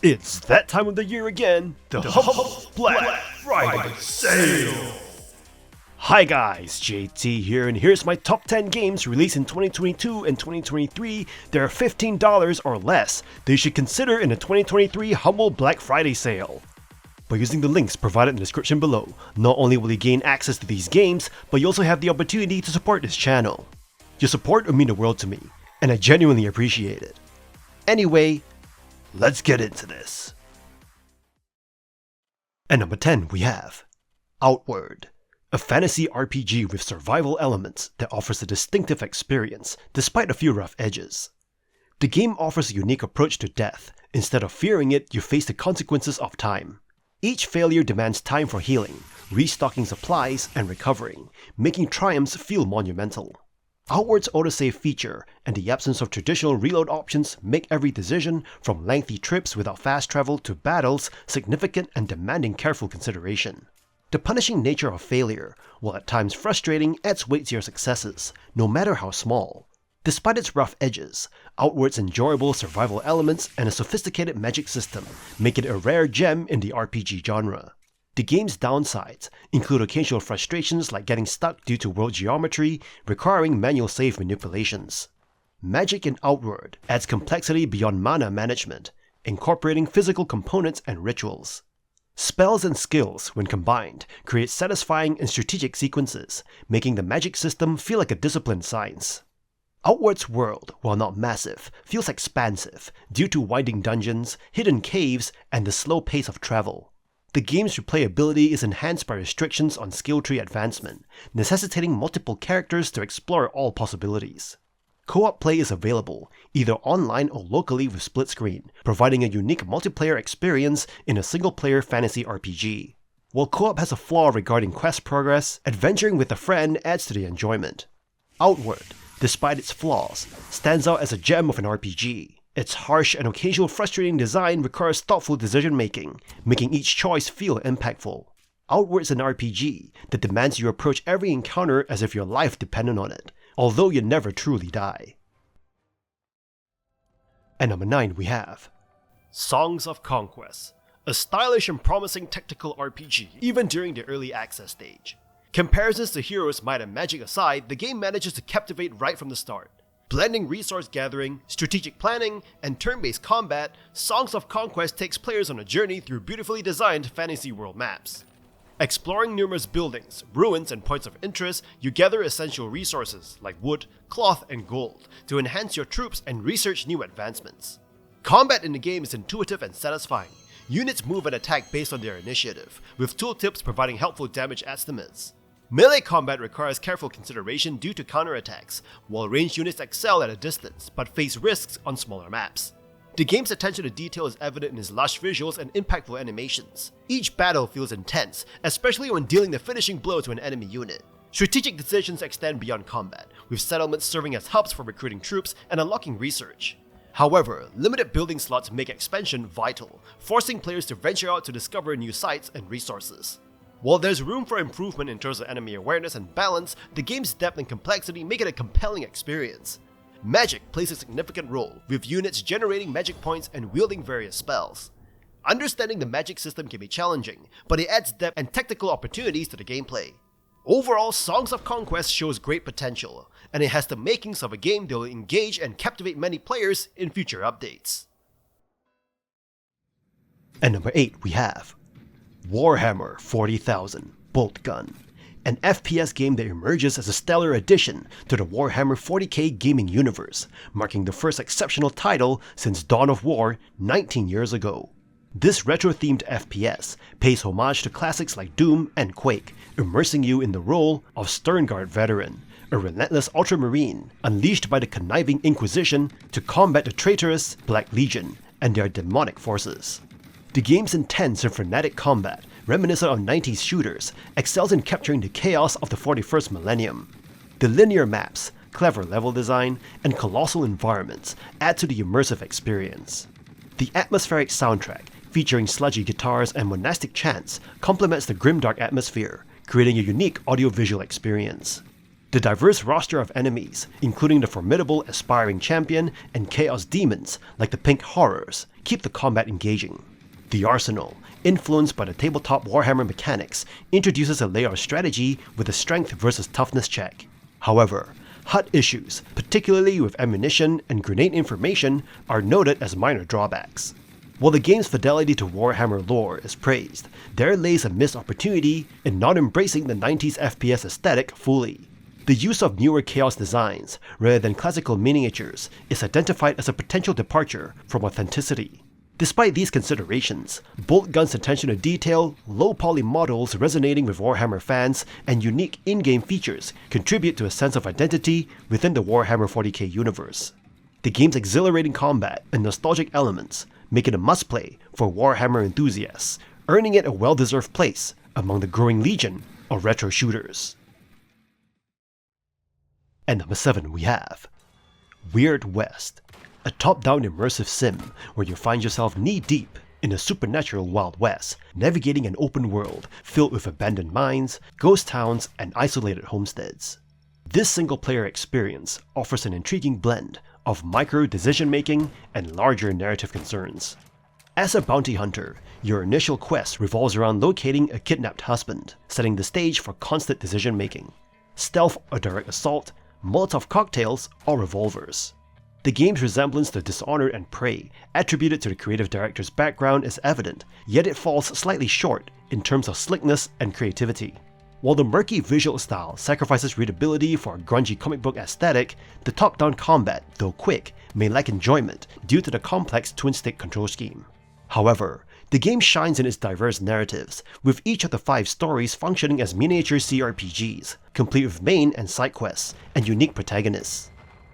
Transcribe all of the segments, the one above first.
It's that time of the year again, the Black Friday sale! Hi guys, JT here, and here's my top 10 games released in 2022 and 2023 that are $15 or less that you should consider in the 2023 Humble Black Friday sale. By using the links provided in the description below, not only will you gain access to these games, but you also have the opportunity to support this channel. Your support would mean the world to me, and I genuinely appreciate it. Anyway, let's get into this. At number 10 we have Outward, a fantasy RPG with survival elements that offers a distinctive experience despite a few rough edges. The game offers a unique approach to death. Instead of fearing it, you face the consequences of time. Each failure demands time for healing, restocking supplies, and recovering, making triumphs feel monumental. Outward's autosave feature and the absence of traditional reload options make every decision, from lengthy trips without fast travel to battles, significant and demanding careful consideration. The punishing nature of failure, while at times frustrating, adds weight to your successes, no matter how small. Despite its rough edges, Outward's enjoyable survival elements and a sophisticated magic system make it a rare gem in the RPG genre. The game's downsides include occasional frustrations like getting stuck due to world geometry, requiring manual save manipulations. Magic in Outward adds complexity beyond mana management, incorporating physical components and rituals. Spells and skills, when combined, create satisfying and strategic sequences, making the magic system feel like a disciplined science. Outward's world, while not massive, feels expansive due to winding dungeons, hidden caves, and the slow pace of travel. The game's replayability is enhanced by restrictions on skill tree advancement, necessitating multiple characters to explore all possibilities. Co-op play is available, either online or locally with split screen, providing a unique multiplayer experience in a single-player fantasy RPG. While co-op has a flaw regarding quest progress, adventuring with a friend adds to the enjoyment. Outward, despite its flaws, stands out as a gem of an RPG. Its harsh and occasional frustrating design requires thoughtful decision-making, making each choice feel impactful. Outward's an RPG that demands you approach every encounter as if your life depended on it, although you never truly die. At number 9 we have Songs of Conquest, a stylish and promising tactical RPG even during the early access stage. Comparisons to Heroes, Might and Magic aside, the game manages to captivate right from the start. Blending resource gathering, strategic planning, and turn-based combat, Songs of Conquest takes players on a journey through beautifully designed fantasy world maps. Exploring numerous buildings, ruins, and points of interest, you gather essential resources like wood, cloth, and gold to enhance your troops and research new advancements. Combat in the game is intuitive and satisfying. Units move and attack based on their initiative, with tooltips providing helpful damage estimates. Melee combat requires careful consideration due to counterattacks, while ranged units excel at a distance but face risks on smaller maps. The game's attention to detail is evident in its lush visuals and impactful animations. Each battle feels intense, especially when dealing the finishing blow to an enemy unit. Strategic decisions extend beyond combat, with settlements serving as hubs for recruiting troops and unlocking research. However, limited building slots make expansion vital, forcing players to venture out to discover new sites and resources. While there's room for improvement in terms of enemy awareness and balance, the game's depth and complexity make it a compelling experience. Magic plays a significant role, with units generating magic points and wielding various spells. Understanding the magic system can be challenging, but it adds depth and tactical opportunities to the gameplay. Overall, Songs of Conquest shows great potential, and it has the makings of a game that will engage and captivate many players in future updates. At number 8 we have Warhammer 40,000 Boltgun, an FPS game that emerges as a stellar addition to the Warhammer 40k gaming universe, marking the first exceptional title since Dawn of War 19 years ago. This retro-themed FPS pays homage to classics like Doom and Quake, immersing you in the role of Sternguard veteran, a relentless ultramarine unleashed by the conniving Inquisition to combat the traitorous Black Legion and their demonic forces. The game's intense and frenetic combat, reminiscent of 90s shooters, excels in capturing the chaos of the 41st millennium. The linear maps, clever level design, and colossal environments add to the immersive experience. The atmospheric soundtrack, featuring sludgy guitars and monastic chants, complements the grimdark atmosphere, creating a unique audiovisual experience. The diverse roster of enemies, including the formidable aspiring champion and chaos demons like the Pink Horrors, keep the combat engaging. The arsenal, influenced by the tabletop Warhammer mechanics, introduces a layer of strategy with a strength versus toughness check. However, HUD issues, particularly with ammunition and grenade information, are noted as minor drawbacks. While the game's fidelity to Warhammer lore is praised, there lays a missed opportunity in not embracing the 90s FPS aesthetic fully. The use of newer chaos designs, rather than classical miniatures, is identified as a potential departure from authenticity. Despite these considerations, Boltgun's attention to detail, low-poly models resonating with Warhammer fans, and unique in-game features contribute to a sense of identity within the Warhammer 40k universe. The game's exhilarating combat and nostalgic elements make it a must-play for Warhammer enthusiasts, earning it a well-deserved place among the growing legion of retro shooters. And number 7 we have Weird West, a top-down immersive sim where you find yourself knee-deep in a supernatural Wild West, navigating an open world filled with abandoned mines, ghost towns, and isolated homesteads. This single-player experience offers an intriguing blend of micro-decision-making and larger narrative concerns. As a bounty hunter, your initial quest revolves around locating a kidnapped husband, setting the stage for constant decision-making. Stealth or direct assault, Molotov cocktails, or revolvers. The game's resemblance to Dishonored and Prey, attributed to the creative director's background, is evident, yet it falls slightly short in terms of slickness and creativity. While the murky visual style sacrifices readability for a grungy comic book aesthetic, the top-down combat, though quick, may lack enjoyment due to the complex twin-stick control scheme. However, the game shines in its diverse narratives, with each of the 5 stories functioning as miniature CRPGs, complete with main and side quests, and unique protagonists.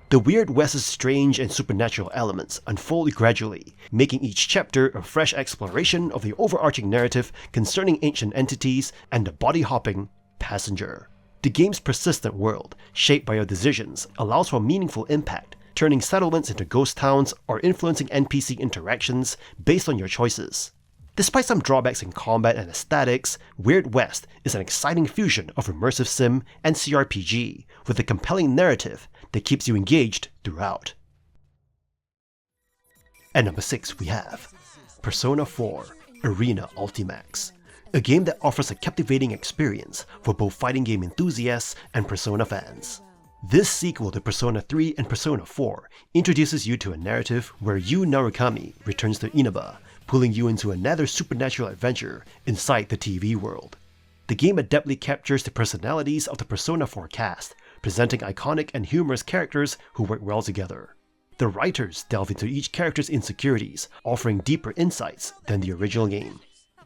The Weird West's strange and supernatural elements unfold gradually, making each chapter a fresh exploration of the overarching narrative concerning ancient entities and the body-hopping passenger. The game's persistent world, shaped by your decisions, allows for meaningful impact, turning settlements into ghost towns or influencing NPC interactions based on your choices. Despite some drawbacks in combat and aesthetics, Weird West is an exciting fusion of immersive sim and CRPG, with a compelling narrative that keeps you engaged throughout. At number 6 we have Persona 4 Arena Ultimax, a game that offers a captivating experience for both fighting game enthusiasts and Persona fans. This sequel to Persona 3 and Persona 4 introduces you to a narrative where Yu Narukami returns to Inaba, pulling you into another supernatural adventure inside the TV world. The game adeptly captures the personalities of the Persona 4 cast, presenting iconic and humorous characters who work well together. The writers delve into each character's insecurities, offering deeper insights than the original game.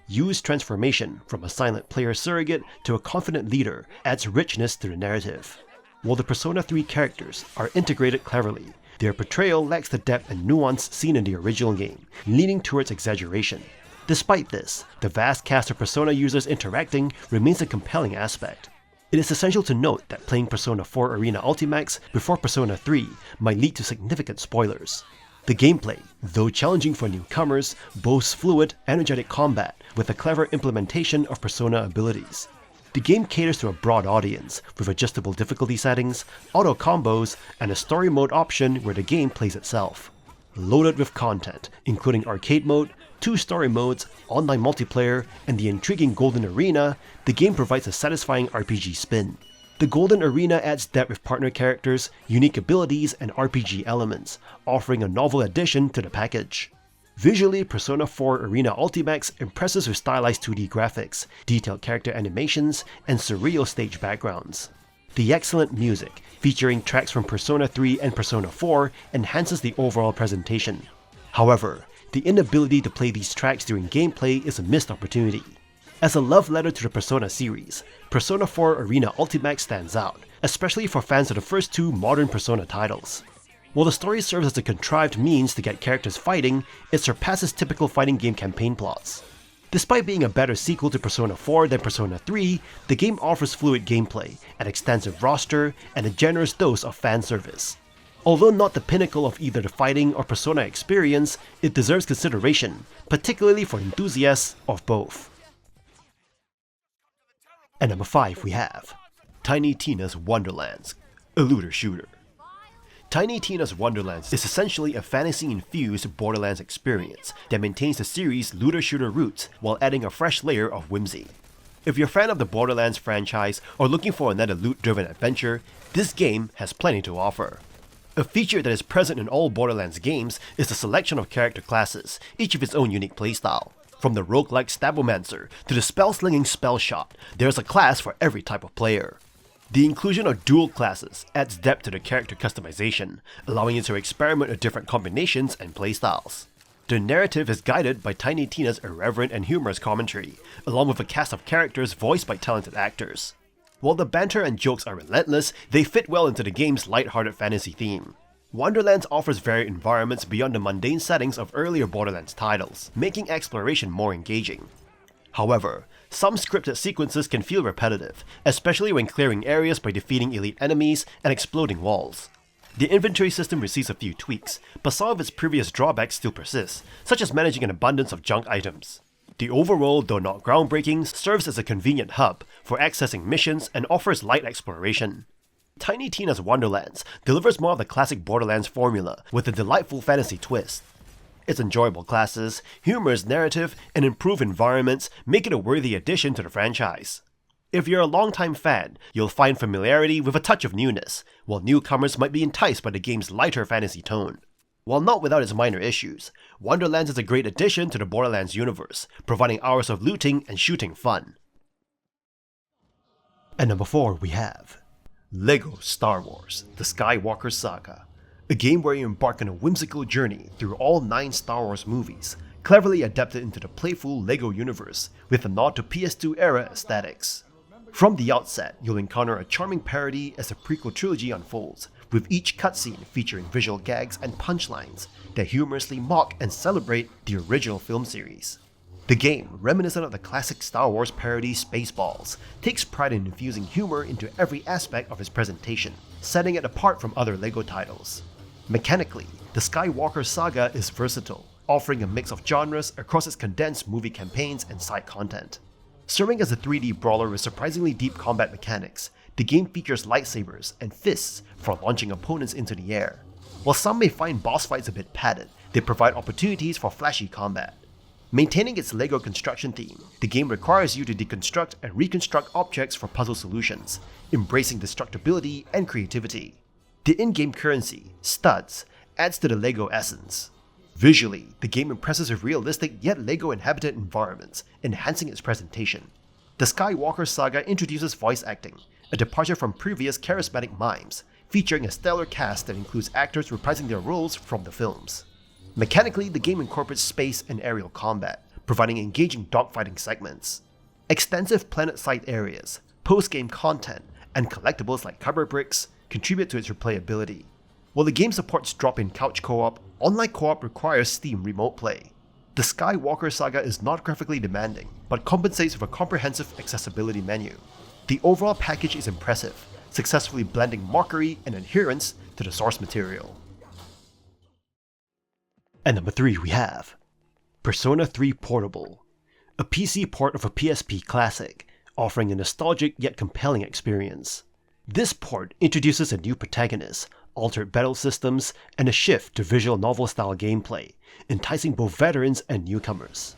Yu's transformation from a silent player surrogate to a confident leader adds richness to the narrative. While the Persona 3 characters are integrated cleverly, their portrayal lacks the depth and nuance seen in the original game, leaning towards exaggeration. Despite this, the vast cast of Persona users interacting remains a compelling aspect. It is essential to note that playing Persona 4 Arena Ultimax before Persona 3 might lead to significant spoilers. The gameplay, though challenging for newcomers, boasts fluid, energetic combat with a clever implementation of Persona abilities. The game caters to a broad audience, with adjustable difficulty settings, auto combos, and a story mode option where the game plays itself. Loaded with content, including arcade mode, 2 story modes, online multiplayer, and the intriguing Golden Arena, the game provides a satisfying RPG spin. The Golden Arena adds depth with partner characters, unique abilities, and RPG elements, offering a novel addition to the package. Visually, Persona 4 Arena Ultimax impresses with stylized 2D graphics, detailed character animations, and surreal stage backgrounds. The excellent music, featuring tracks from Persona 3 and Persona 4, enhances the overall presentation. However, the inability to play these tracks during gameplay is a missed opportunity. As a love letter to the Persona series, Persona 4 Arena Ultimax stands out, especially for fans of the first 2 modern Persona titles. While the story serves as a contrived means to get characters fighting, it surpasses typical fighting game campaign plots. Despite being a better sequel to Persona 4 than Persona 3, the game offers fluid gameplay, an extensive roster, and a generous dose of fan service. Although not the pinnacle of either the fighting or Persona experience, it deserves consideration, particularly for enthusiasts of both. At number 5 we have Tiny Tina's Wonderlands, a looter shooter. Tiny Tina's Wonderlands is essentially a fantasy-infused Borderlands experience that maintains the series' looter-shooter roots while adding a fresh layer of whimsy. If you're a fan of the Borderlands franchise or looking for another loot-driven adventure, this game has plenty to offer. A feature that is present in all Borderlands games is the selection of character classes, each with its own unique playstyle. From the roguelike Stabomancer to the spell-slinging Spellshot, there's a class for every type of player. The inclusion of dual classes adds depth to the character customization, allowing you to experiment with different combinations and playstyles. The narrative is guided by Tiny Tina's irreverent and humorous commentary, along with a cast of characters voiced by talented actors. While the banter and jokes are relentless, they fit well into the game's lighthearted fantasy theme. Wonderlands offers varied environments beyond the mundane settings of earlier Borderlands titles, making exploration more engaging. However, some scripted sequences can feel repetitive, especially when clearing areas by defeating elite enemies and exploding walls. The inventory system receives a few tweaks, but some of its previous drawbacks still persist, such as managing an abundance of junk items. The overworld, though not groundbreaking, serves as a convenient hub for accessing missions and offers light exploration. Tiny Tina's Wonderlands delivers more of the classic Borderlands formula with a delightful fantasy twist. Its enjoyable classes, humorous narrative, and improved environments make it a worthy addition to the franchise. If you're a longtime fan, you'll find familiarity with a touch of newness, while newcomers might be enticed by the game's lighter fantasy tone. While not without its minor issues, Wonderlands is a great addition to the Borderlands universe, providing hours of looting and shooting fun. And number 4 we have LEGO Star Wars: The Skywalker Saga, a game where you embark on a whimsical journey through all 9 Star Wars movies, cleverly adapted into the playful LEGO universe with a nod to PS2 era aesthetics. From the outset, you'll encounter a charming parody as the prequel trilogy unfolds, with each cutscene featuring visual gags and punchlines that humorously mock and celebrate the original film series. The game, reminiscent of the classic Star Wars parody Spaceballs, takes pride in infusing humor into every aspect of its presentation, setting it apart from other LEGO titles. Mechanically, the Skywalker Saga is versatile, offering a mix of genres across its condensed movie campaigns and side content. Serving as a 3D brawler with surprisingly deep combat mechanics, the game features lightsabers and fists for launching opponents into the air. While some may find boss fights a bit padded, they provide opportunities for flashy combat. Maintaining its LEGO construction theme, the game requires you to deconstruct and reconstruct objects for puzzle solutions, embracing destructibility and creativity. The in-game currency, studs, adds to the LEGO essence. Visually, the game impresses with realistic yet LEGO-inhabited environments, enhancing its presentation. The Skywalker Saga introduces voice acting, a departure from previous charismatic mimes, featuring a stellar cast that includes actors reprising their roles from the films. Mechanically, the game incorporates space and aerial combat, providing engaging dogfighting segments. Extensive planet-side areas, post-game content, and collectibles like cover bricks contribute to its replayability. While the game supports drop-in couch co-op, online co-op requires Steam Remote Play. The Skywalker Saga is not graphically demanding, but compensates with a comprehensive accessibility menu. The overall package is impressive, successfully blending mockery and adherence to the source material. And number 3 we have Persona 3 Portable, a PC port of a PSP classic, offering a nostalgic yet compelling experience. This port introduces a new protagonist, altered battle systems, and a shift to visual novel-style gameplay, enticing both veterans and newcomers.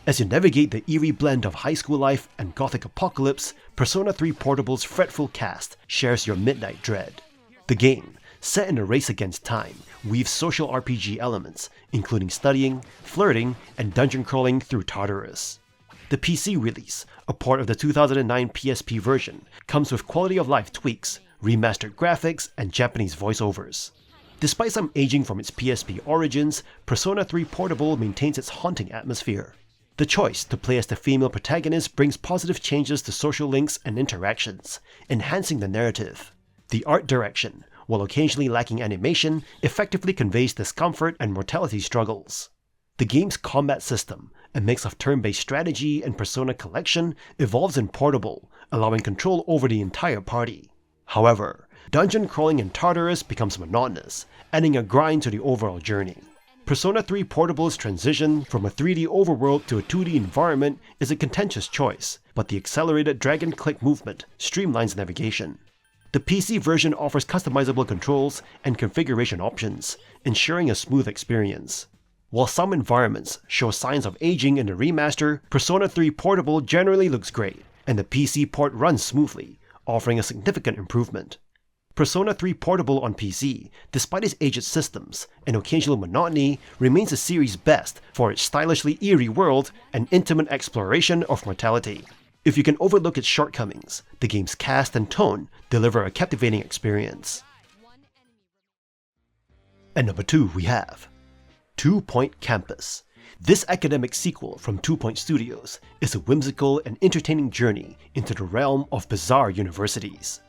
As you navigate the eerie blend of high school life and gothic apocalypse, Persona 3 Portable's fretful cast shares your midnight dread. The game, set in a race against time, weaves social RPG elements, including studying, flirting, and dungeon crawling through Tartarus. The PC release, a port of the 2009 PSP version, comes with quality-of-life tweaks, remastered graphics, and Japanese voiceovers. Despite some aging from its PSP origins, Persona 3 Portable maintains its haunting atmosphere. The choice to play as the female protagonist brings positive changes to social links and interactions, enhancing the narrative. The art direction, while occasionally lacking animation, effectively conveys discomfort and mortality struggles. The game's combat system, a mix of turn-based strategy and Persona collection, evolves in Portable, allowing control over the entire party. However, dungeon crawling in Tartarus becomes monotonous, adding a grind to the overall journey. Persona 3 Portable's transition from a 3D overworld to a 2D environment is a contentious choice, but the accelerated drag-and-click movement streamlines navigation. The PC version offers customizable controls and configuration options, ensuring a smooth experience. While some environments show signs of aging in the remaster, Persona 3 Portable generally looks great, and the PC port runs smoothly, offering a significant improvement. Persona 3 Portable on PC, despite its aged systems and occasional monotony, remains the series' best for its stylishly eerie world and intimate exploration of mortality. If you can overlook its shortcomings, the game's cast and tone deliver a captivating experience. At number 2 we have 2 Point Campus. This academic sequel from 2 Point Studios is a whimsical and entertaining journey into the realm of bizarre universities.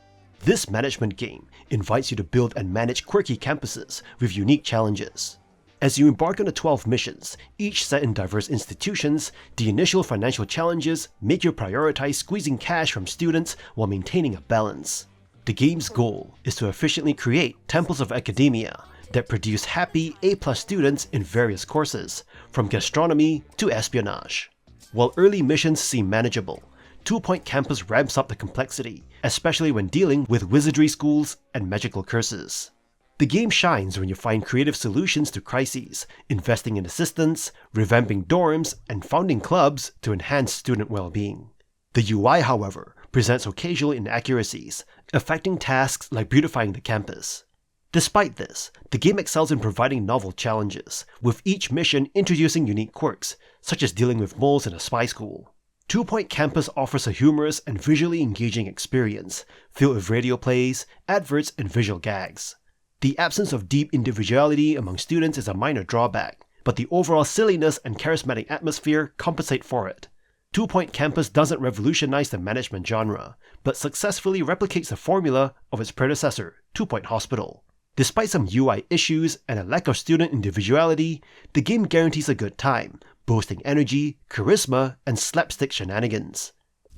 This management game invites you to build and manage quirky campuses with unique challenges. As you embark on the 12 missions, each set in diverse institutions, the initial financial challenges make you prioritize squeezing cash from students while maintaining a balance. The game's goal is to efficiently create temples of academia that produce happy A+ students in various courses, from gastronomy to espionage. While early missions seem manageable, 2 Point Campus ramps up the complexity, especially when dealing with wizardry schools and magical curses. The game shines when you find creative solutions to crises, investing in assistants, revamping dorms, and founding clubs to enhance student well-being. The UI, however, presents occasional inaccuracies, affecting tasks like beautifying the campus. Despite this, the game excels in providing novel challenges, with each mission introducing unique quirks, such as dealing with moles in a spy school. 2 Point Campus offers a humorous and visually engaging experience, filled with radio plays, adverts, and visual gags. The absence of deep individuality among students is a minor drawback, but the overall silliness and charismatic atmosphere compensate for it. 2 Point Campus doesn't revolutionize the management genre, but successfully replicates the formula of its predecessor, 2 Point Hospital. Despite some UI issues and a lack of student individuality, the game guarantees a good time, boasting energy, charisma, and slapstick shenanigans.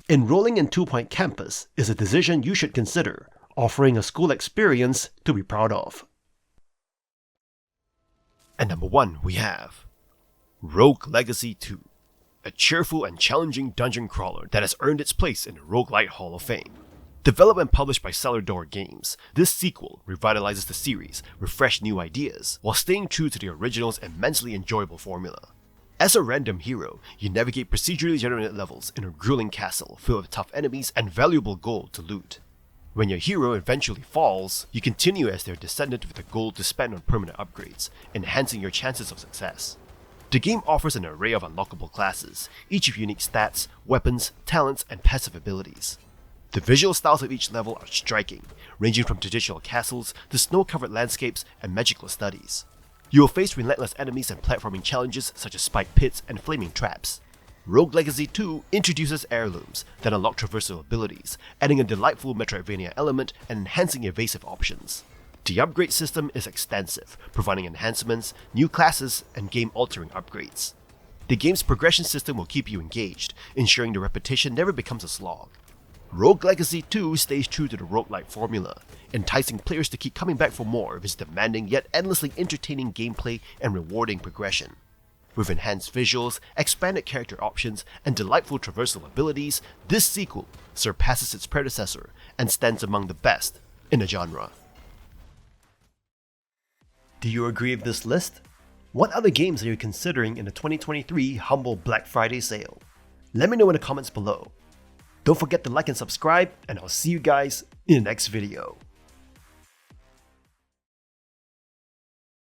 Enrolling in 2 Point Campus is a decision you should consider, offering a school experience to be proud of. At number 1 we have Rogue Legacy 2, a cheerful and challenging dungeon crawler that has earned its place in the Roguelite Hall of Fame. Developed and published by Darren Games, this sequel revitalizes the series with fresh new ideas, while staying true to the original's immensely enjoyable formula. As a random hero, you navigate procedurally generated levels in a grueling castle filled with tough enemies and valuable gold to loot. When your hero eventually falls, you continue as their descendant with the gold to spend on permanent upgrades, enhancing your chances of success. The game offers an array of unlockable classes, each with unique stats, weapons, talents, and passive abilities. The visual styles of each level are striking, ranging from traditional castles to snow-covered landscapes and magical studies. You will face relentless enemies and platforming challenges such as spiked pits and flaming traps. Rogue Legacy 2 introduces heirlooms that unlock traversal abilities, adding a delightful Metroidvania element and enhancing evasive options. The upgrade system is extensive, providing enhancements, new classes, and game-altering upgrades. The game's progression system will keep you engaged, ensuring the repetition never becomes a slog. Rogue Legacy 2 stays true to the roguelike formula, enticing players to keep coming back for more of its demanding yet endlessly entertaining gameplay and rewarding progression. With enhanced visuals, expanded character options, and delightful traversal abilities, this sequel surpasses its predecessor and stands among the best in the genre. Do you agree with this list? What other games are you considering in the 2023 Humble Black Friday sale? Let me know in the comments below. Don't forget to like and subscribe, and I'll see you guys in the next video.